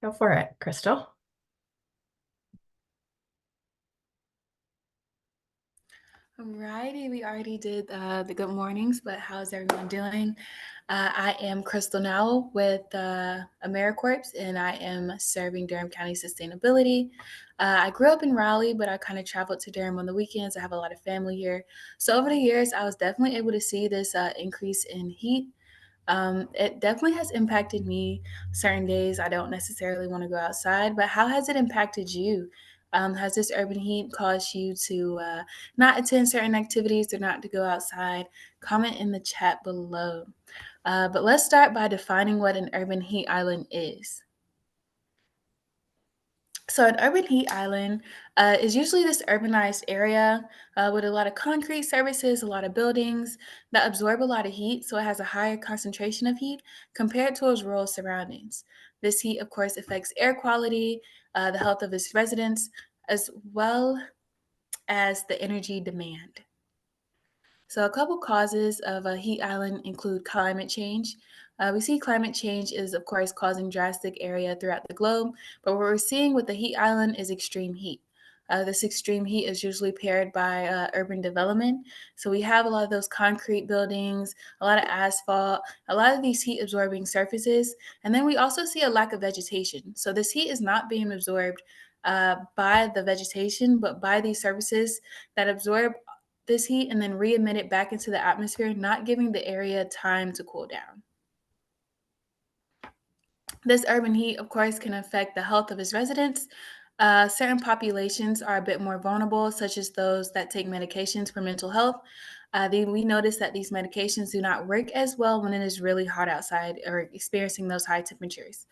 Go for it, Crystal. Alrighty, we already did the good mornings, but how's everyone doing? I am Crystal Nowell with AmeriCorps, and I am serving Durham County Sustainability. I grew up in Raleigh, but I kind of traveled to Durham on the weekends. I have a lot of family here. So over the years, I was definitely able to see this increase in heat. It definitely has impacted me. Certain days I don't necessarily want to go outside, but how has it impacted you? Has this urban heat caused you to not attend certain activities or not to go outside? Comment in the chat below. But let's start by defining what an urban heat island is. So, an urban heat island is usually this urbanized area with a lot of concrete surfaces, a lot of buildings that absorb a lot of heat. So, it has a higher concentration of heat compared to its rural surroundings. This heat, of course, affects air quality, the health of its residents, as well as the energy demand. So, a couple causes of a heat island include climate change. We see climate change is, of course, causing drastic area throughout the globe, but what we're seeing with the heat island is extreme heat. This extreme heat is usually paired by urban development. So, we have a lot of those concrete buildings, a lot of asphalt, a lot of these heat absorbing surfaces. And then we also see a lack of vegetation. So, this heat is not being absorbed by the vegetation, but by these surfaces that absorb this heat and then re-emit it back into the atmosphere, not giving the area time to cool down. This urban heat, of course, can affect the health of its residents. Certain populations are a bit more vulnerable, such as those that take medications for mental health. We notice that these medications do not work as well when it is really hot outside or experiencing those high temperatures.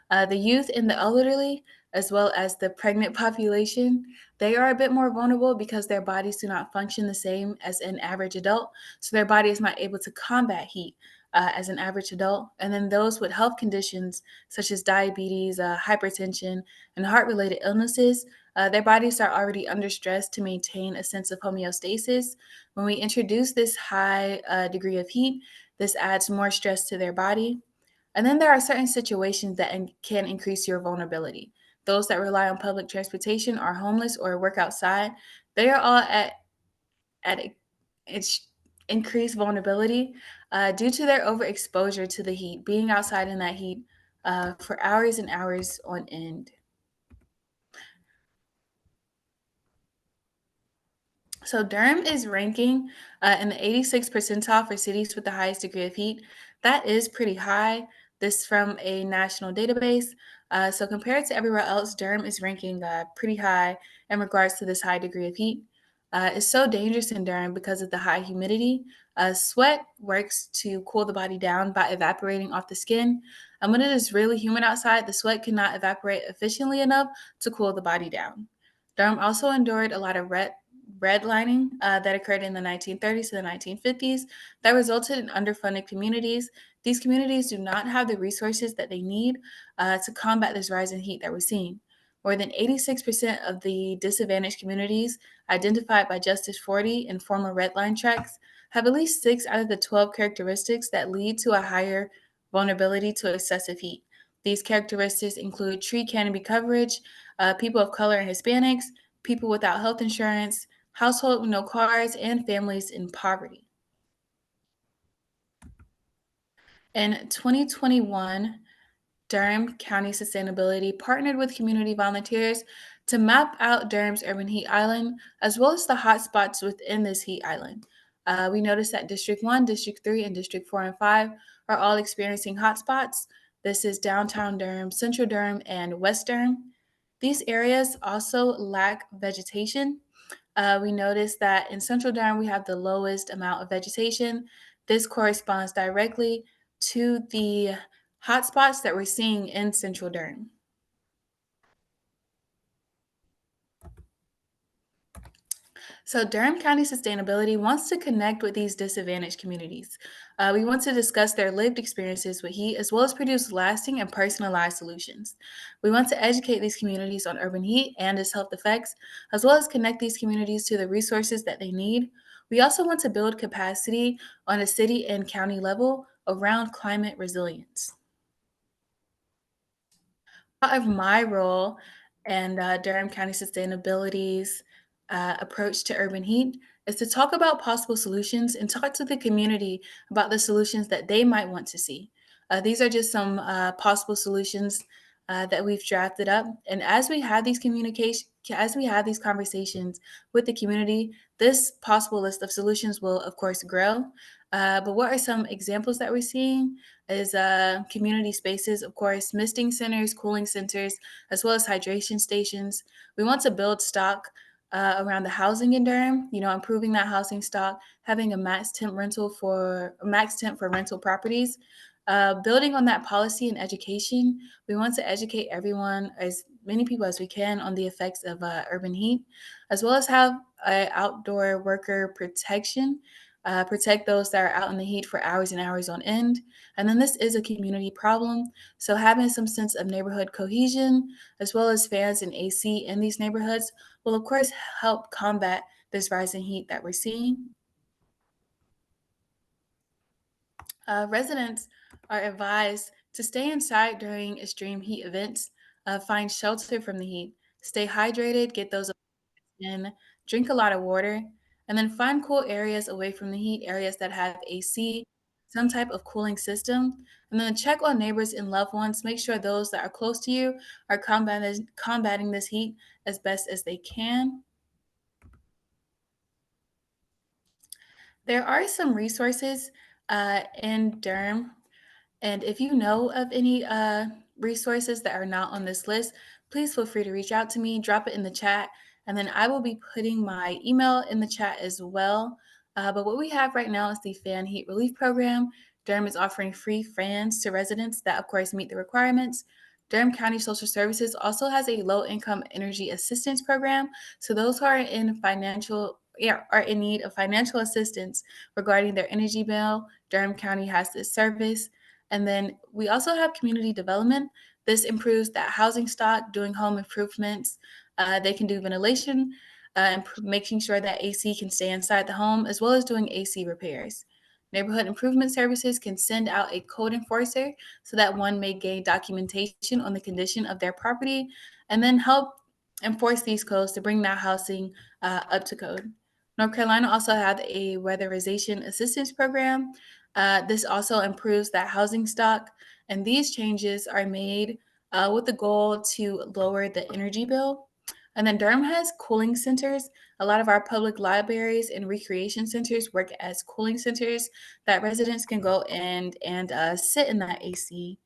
The youth and the elderly, as well as the pregnant population, they are a bit more vulnerable because their bodies do not function the same as an average adult. So their body is not able to combat heat as an average adult. And then those with health conditions such as diabetes, hypertension, and heart related illnesses, their bodies are already under stress to maintain a sense of homeostasis. When we introduce this high degree of heat, this adds more stress to their body, and then there are certain situations that can increase your vulnerability. Those that rely on public transportation, are homeless, or work outside, they are all at it's increased vulnerability due to their overexposure to the heat, being outside in that heat for hours and hours on end. So Durham is ranking in the 86th percentile for cities with the highest degree of heat. That is pretty high. This from a national database. So compared to everywhere else, Durham is ranking pretty high in regards to this high degree of heat. It's so dangerous in Durham because of the high humidity. Sweat works to cool the body down by evaporating off the skin. And when it is really humid outside, the sweat cannot evaporate efficiently enough to cool the body down. Durham also endured a lot of redlining that occurred in the 1930s to the 1950s that resulted in underfunded communities. These communities do not have the resources that they need to combat this rise in heat that we're seeing. More than 86% of the disadvantaged communities identified by Justice 40 and former redline tracks have at least 6 out of the 12 characteristics that lead to a higher vulnerability to excessive heat. These characteristics include tree canopy coverage, people of color and Hispanics, people without health insurance, household with no cars, and families in poverty. In 2021, Durham County Sustainability partnered with community volunteers to map out Durham's urban heat island as well as the hotspots within this heat island. We noticed that District 1, District 3, and District 4 and 5 are all experiencing hotspots. This is downtown Durham, central Durham, and West Durham. These areas also lack vegetation. We noticed that in central Durham, we have the lowest amount of vegetation. This corresponds directly to the hotspots that we're seeing in central Durham. So, Durham County Sustainability wants to connect with these disadvantaged communities. We want to discuss their lived experiences with heat as well as produce lasting and personalized solutions. We want to educate these communities on urban heat and its health effects, as well as connect these communities to the resources that they need. We also want to build capacity on a city and county level around climate resilience. Part of my role and Durham County Sustainability's approach to urban heat is to talk about possible solutions and talk to the community about the solutions that they might want to see. These are just some possible solutions that we've drafted up, and as we have these conversations with the community, this possible list of solutions will, of course, grow. But what are some examples that we're seeing? Is community spaces, of course, misting centers, cooling centers, as well as hydration stations. We want to build stock around the housing in Durham, improving that housing stock, having a max temp for rental properties. Building on that policy and education, we want to educate everyone, as many people as we can, on the effects of urban heat, as well as have outdoor worker protection, protect those that are out in the heat for hours and hours on end. And then this is a community problem. So having some sense of neighborhood cohesion, as well as fans and AC in these neighborhoods, will of course help combat this rising heat that we're seeing. Residents are advised to stay inside during extreme heat events, find shelter from the heat, stay hydrated, get those in, drink a lot of water, and then find cool areas away from the heat, areas that have AC, some type of cooling system, and then check on neighbors and loved ones. Make sure those that are close to you are combating this heat as best as they can. There are some resources in Durham, and if you know of any resources that are not on this list, please feel free to reach out to me, drop it in the chat, and then I will be putting my email in the chat as well. But what we have right now is the Fan Heat Relief Program. Durham is offering free fans to residents that, of course, meet the requirements. Durham County Social Services also has a low income energy assistance program. So those who are are in need of financial assistance regarding their energy bill, Durham County has this service. And then we also have community development. This improves that housing stock, doing home improvements. They can do ventilation, making sure that AC can stay inside the home, as well as doing AC repairs. Neighborhood improvement services can send out a code enforcer so that one may gain documentation on the condition of their property and then help enforce these codes to bring that housing up to code. North Carolina also has a weatherization assistance program. This also improves that housing stock, and these changes are made with the goal to lower the energy bill. And then Durham has cooling centers. A lot of our public libraries and recreation centers work as cooling centers that residents can go and sit in that AC.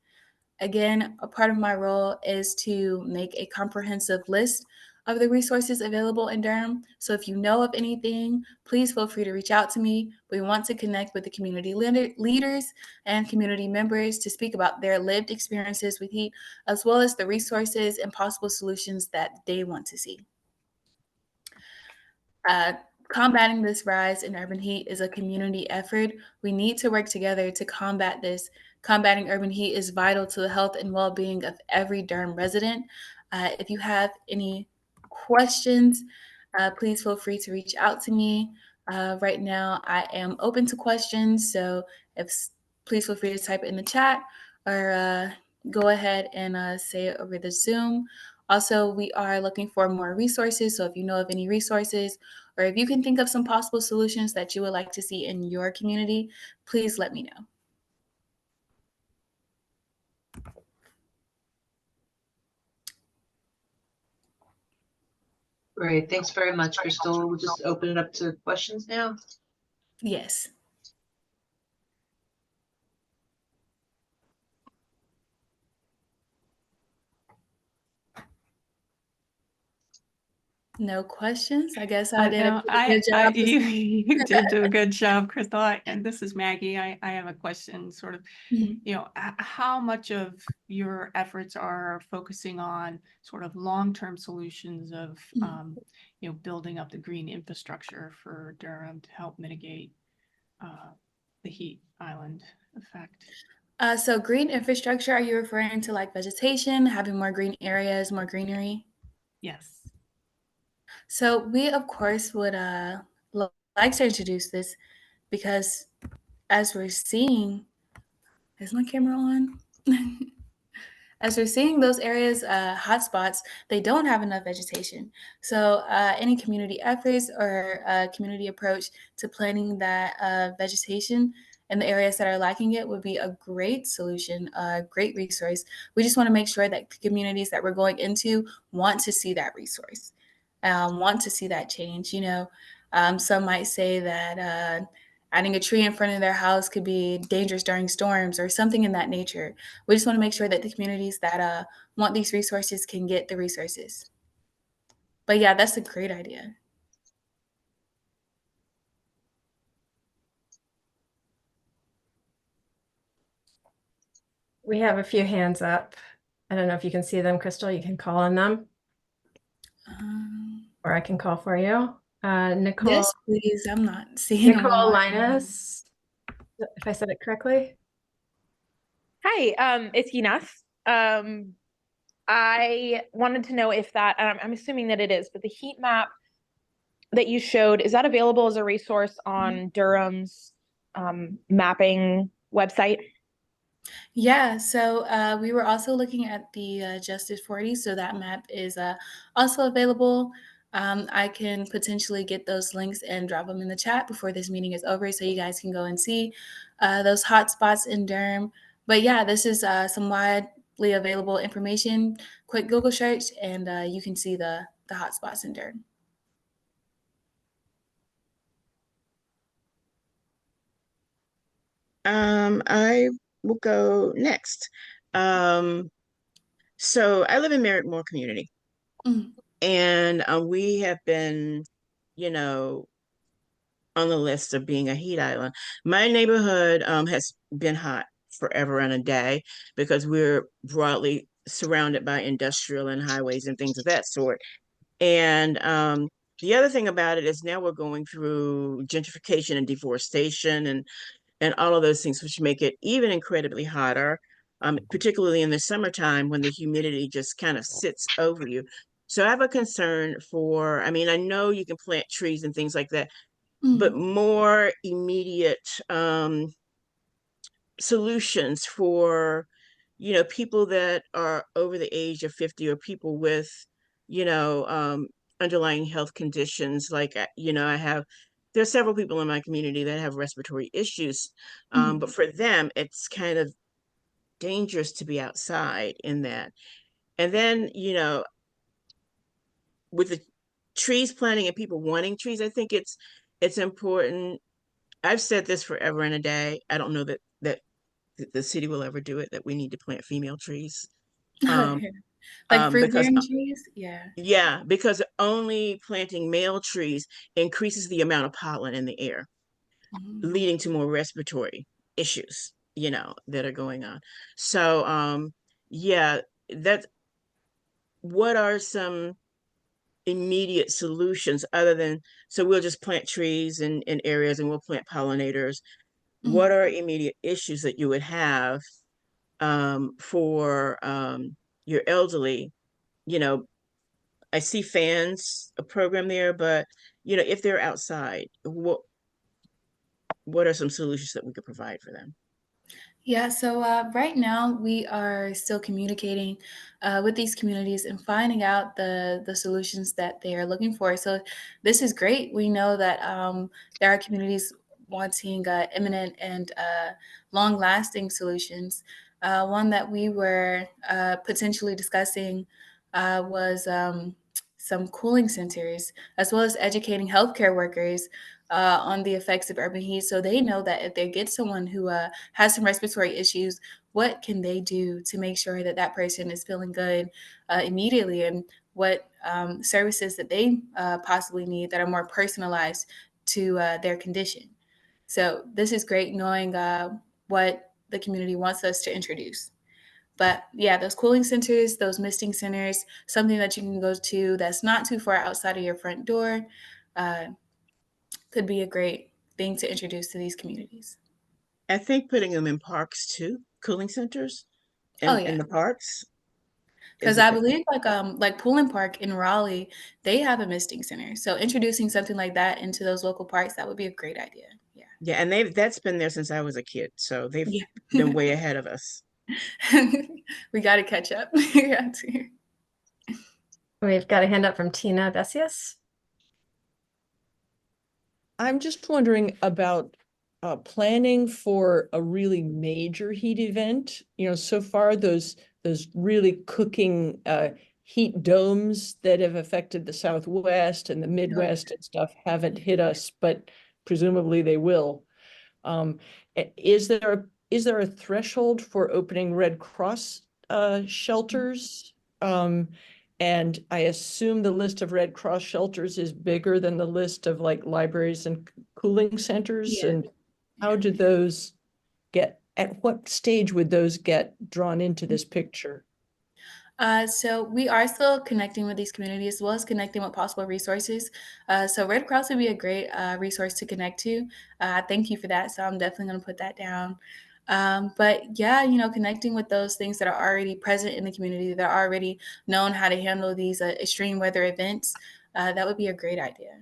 Again, a part of my role is to make a comprehensive list of the resources available in Durham. So if you know of anything, please feel free to reach out to me. We want to connect with the community leaders and community members to speak about their lived experiences with heat, as well as the resources and possible solutions that they want to see. Uh, Combating this rise in urban heat is a community effort. We need to work together to combat this. Combating urban heat is vital to the health and well being of every Durham resident. If you have any questions, please feel free to reach out to me. Right now, I am open to questions, so if please feel free to type it in the chat or go ahead and say it over the Zoom. Also, we are looking for more resources, so if you know of any resources or if you can think of some possible solutions that you would like to see in your community, please let me know. Great. Thanks very much, Crystal. We'll just open it up to questions now. Yes. No questions. I guess I did a pretty good job. You did do a good job, Crystal. And this is Maggie. I have a question, sort of, how much of your efforts are focusing on sort of long-term solutions of, building up the green infrastructure for Durham to help mitigate the heat island effect? So green infrastructure, are you referring to like vegetation, having more green areas, more greenery? Yes. So we, of course, would like to introduce this because as we're seeing, is my camera on? as we're seeing those areas, hotspots, they don't have enough vegetation. So any community efforts or community approach to planting that vegetation in the areas that are lacking it would be a great solution, a great resource. We just want to make sure that the communities that we're going into want to see that resource, want to see that change. Some might say that adding a tree in front of their house could be dangerous during storms or something in that nature. We just want to make sure that the communities that want these resources can get the resources. But yeah, that's a great idea. We have a few hands up. I don't know if you can see them, Crystal. You can call on them, or I can call for you. Nicole. Yes, please. I'm not seeing them. Nicole Linus, if I said it correctly. Hi, it's Enough. I wanted to know if that, I'm assuming that it is, but the heat map that you showed, is that available as a resource on Durham's mapping website? Yeah, so we were also looking at the Justice 40, so that map is also available. I can potentially get those links and drop them in the chat before this meeting is over so you guys can go and see those hot spots in Durham. But yeah, this is some widely available information. Quick Google search and you can see the hot spots in Durham. I will go next. So I live in Merrittmore community, and we have been, on the list of being a heat island. My neighborhood has been hot forever and a day because we're broadly surrounded by industrial and highways and things of that sort. And the other thing about it is now we're going through gentrification and deforestation and all of those things, which make it even incredibly hotter, particularly in the summertime when the humidity just kind of sits over you. So I have a concern I know you can plant trees and things like that, but more immediate solutions for, people that are over the age of 50 or people with, underlying health conditions. Like, there's several people in my community that have respiratory issues, but for them, it's kind of dangerous to be outside in that. And then, with the trees planting and people wanting trees, I think it's important. I've said this forever and a day. I don't know that the city will ever do it, that we need to plant female trees. Like fruit-bearing trees? Yeah. Yeah, because only planting male trees increases the amount of pollen in the air, leading to more respiratory issues, that are going on. So, yeah, what are some immediate solutions other than, so we'll just plant trees in areas and we'll plant pollinators. What are immediate issues that you would have for your elderly? I see fans, a program there, but if they're outside, what are some solutions that we could provide for them? Yeah, so right now we are still communicating with these communities and finding out the solutions that they are looking for. So this is great. We know that there are communities wanting imminent and long-lasting solutions. One that we were potentially discussing was some cooling centers, as well as educating healthcare workers on the effects of urban heat, so they know that if they get someone who has some respiratory issues, what can they do to make sure that that person is feeling good immediately, and what services that they possibly need that are more personalized to their condition. So this is great knowing what the community wants us to introduce. But yeah, those cooling centers, those misting centers, something that you can go to that's not too far outside of your front door, could be a great thing to introduce to these communities. I think putting them in parks too, cooling centers in the parks. Because I believe like Pullen Park in Raleigh, they have a misting center. So introducing something like that into those local parks, that would be a great idea. Yeah. Yeah, and that's been there since I was a kid. So they've been way ahead of us. We got to catch up. We got to. We've got a hand up from Tina Bessius. I'm just wondering about planning for a really major heat event. You know, so far those really cooking heat domes that have affected the Southwest and the Midwest and stuff haven't hit us, but presumably they will. Is there a threshold for opening Red Cross shelters? And I assume the list of Red Cross shelters is bigger than the list of like libraries and cooling centers. Yeah. And how do those at what stage would those get drawn into this picture? So we are still connecting with these communities as well as connecting with possible resources. So Red Cross would be a great resource to connect to. Thank you for that. So I'm definitely going to put that down. But yeah, connecting with those things that are already present in the community, that are already known how to handle these extreme weather events, that would be a great idea.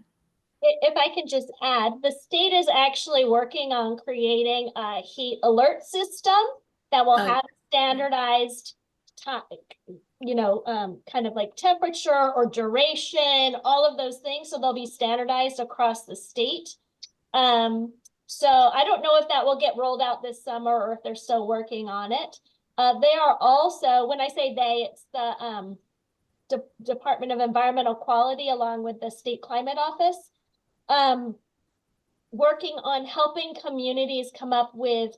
If I can just add, the state is actually working on creating a heat alert system that will have standardized time, kind of like temperature or duration, all of those things. So they'll be standardized across the state. So I don't know if that will get rolled out this summer or if they're still working on it. They are also, when I say they, it's the Department of Environmental Quality along with the State Climate Office, working on helping communities come up with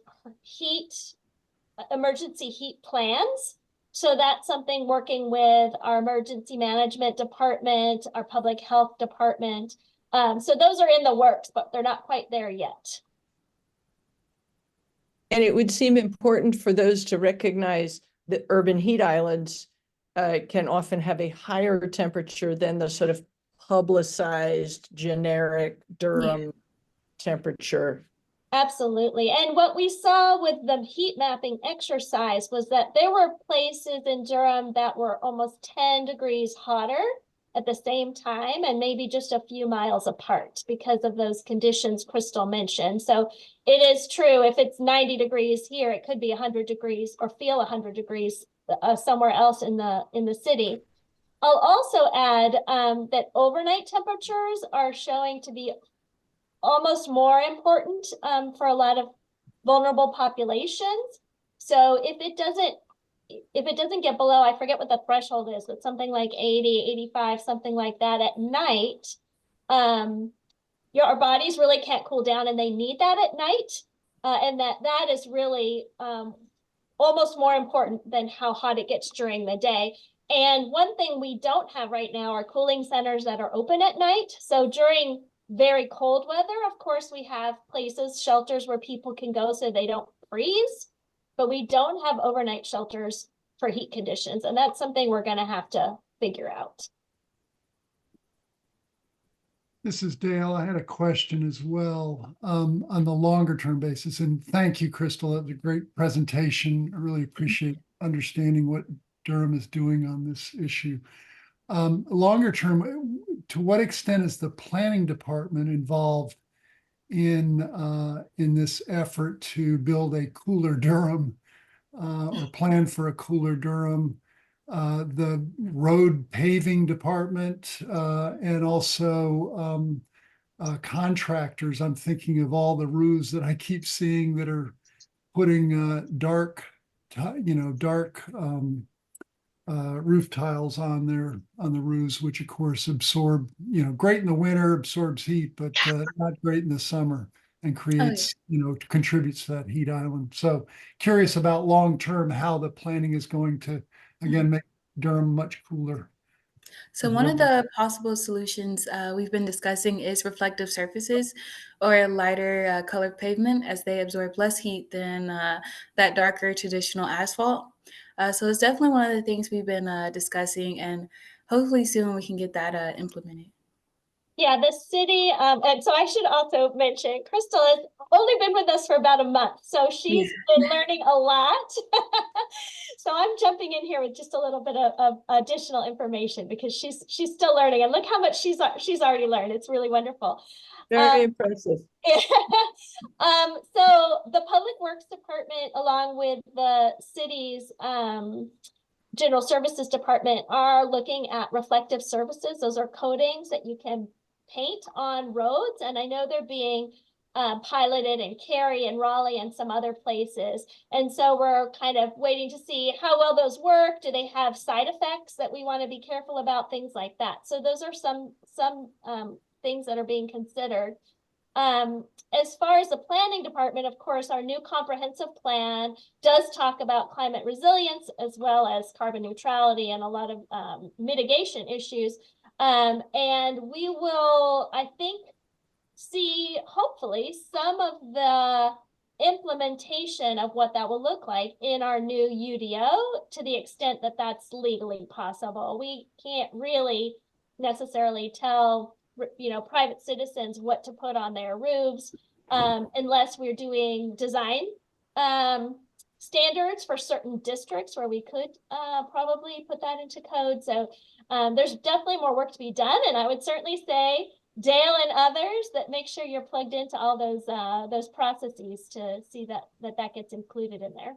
emergency heat plans. So that's something working with our emergency management department, our public health department. So those are in the works, but they're not quite there yet. And it would seem important for those to recognize that urban heat islands can often have a higher temperature than the sort of publicized generic Durham temperature. Absolutely. And what we saw with the heat mapping exercise was that there were places in Durham that were almost 10 degrees hotter at the same time and maybe just a few miles apart because of those conditions Crystal mentioned. So it is true, if it's 90 degrees here, it could be 100 degrees or feel 100 degrees somewhere else in the city. I'll also add that overnight temperatures are showing to be almost more important for a lot of vulnerable populations. So if it doesn't get below, I forget what the threshold is, but something like 80, 85, something like that at night, our bodies really can't cool down and they need that at night. And that is really almost more important than how hot it gets during the day. And one thing we don't have right now are cooling centers that are open at night. So during very cold weather, of course, we have places, shelters where people can go so they don't freeze, but we don't have overnight shelters for heat conditions. And that's something we're going to have to figure out. This is Dale. I had a question as well on the longer term basis. And thank you, Crystal. That was a great presentation. I really appreciate understanding what Durham is doing on this issue. Longer term, to what extent is the planning department involved in this effort to build a cooler Durham or plan for a cooler Durham? The road paving department and also contractors. I'm thinking of all the roofs that I keep seeing that are putting dark roof tiles on the roofs, which of course absorb, great in the winter, absorbs heat, but not great in the summer, and creates, contributes to that heat island. So curious about long-term, how the planning is going to, again, make Durham much cooler. So one of the possible solutions we've been discussing is reflective surfaces or a lighter colored pavement, as they absorb less heat than that darker traditional asphalt. So it's definitely one of the things we've been discussing, and hopefully soon we can get that implemented. Yeah, the city, and so I should also mention, Crystal has only been with us for about a month, so she's been learning a lot. So I'm jumping in here with just a little bit of additional information because she's still learning, and look how much she's already learned. It's really wonderful. Very impressive. So the Public Works Department, along with the city's General Services Department, are looking at reflective surfaces. Those are coatings that you can paint on roads, and I know they're being piloted in Cary and Raleigh and some other places. And so we're kind of waiting to see how well those work. Do they have side effects that we want to be careful about? Things like that. So those are some things that are being considered. As far as the planning department, of course, our new comprehensive plan does talk about climate resilience as well as carbon neutrality and a lot of mitigation issues. And we will, I think, see hopefully some of the implementation of what that will look like in our new UDO to the extent that that's legally possible. We can't really necessarily tell private citizens what to put on their roofs unless we're doing design standards for certain districts where we could probably put that into code. So there's definitely more work to be done, and I would certainly say Dale and others that make sure you're plugged into all those processes to see that gets included in there.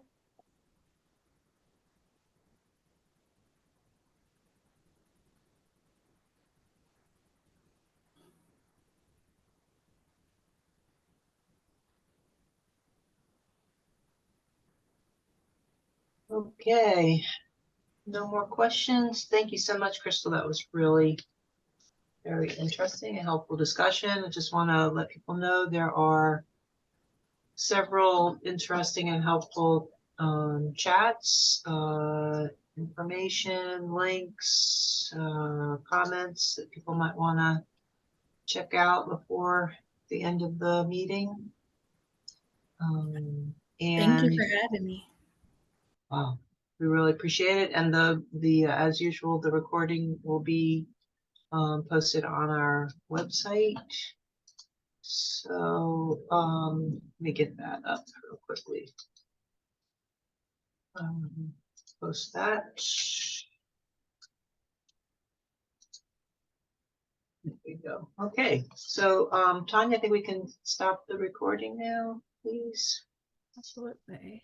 Okay, no more questions. Thank you so much, Crystal. That was really very interesting and helpful discussion. I just want to let people know there are several interesting and helpful chats, information, links, comments that people might want to check out before the end of the meeting. Thank you for having me. Wow, we really appreciate it. And the as usual, the recording will be posted on our website. So let me get that up real quickly. Post that. There we go. Okay, so Tanya, I think we can stop the recording now, please. Absolutely.